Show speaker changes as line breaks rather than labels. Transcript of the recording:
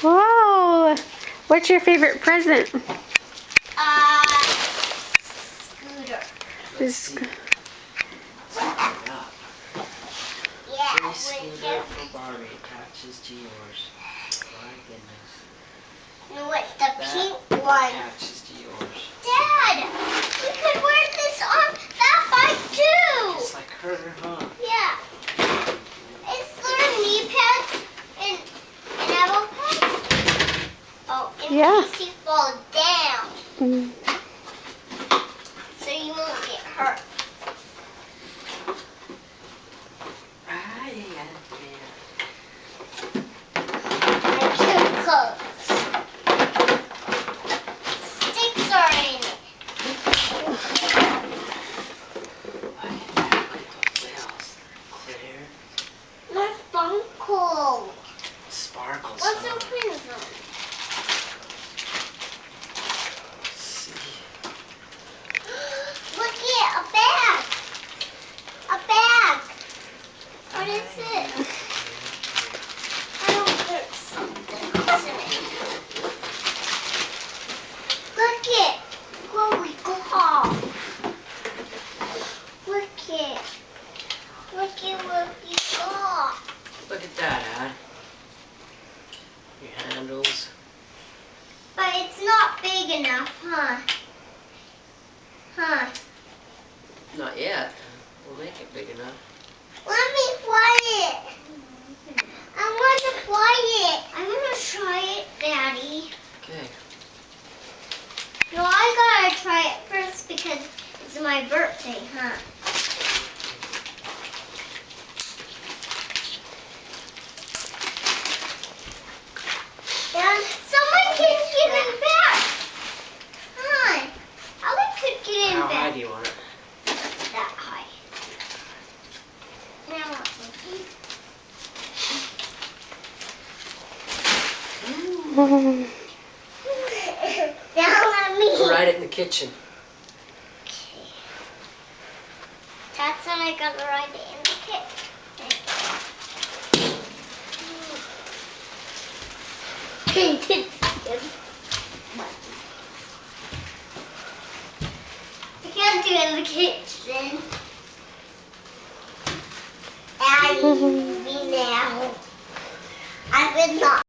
Whoa! What's your favorite present?
Scooter.
This.
Yeah,
Free scooter for Barbie attaches to yours. My goodness.
No, what's the pink one?
Attaches to yours.
Dad, we could wear this on that bike too.
It's like her, huh?
Yeah. It's their knee pads and elbow pads. Oh, in
Yeah.
case you fall down,
Mm.
so you won't get hurt. And cute clothes. Sticks are in it.
Clear.
More sparkle.
Sparkles.
Let's
huh?
open them.
Let's see.
Look at a bag. A bag. What is it? I don't know. There's something else in it. Look it. Glowy glow. Look it. Look at what we got.
Look at that, Ad. Your handles.
But it's not big enough, huh? Huh?
Not yet. We'll make it big enough.
Let me fly it. I want to fly it. I'm going to try it, Daddy.
Okay.
No, I gotta try it first because it's my birthday, huh? And someone can get it back. Hi. Alex could get it
How
back.
high do you want it?
That high. Now let me. Now let me.
Right in the kitchen.
Okay. That's when I gotta ride it in the kitchen. I can't do it in the kitchen. I now. I will not.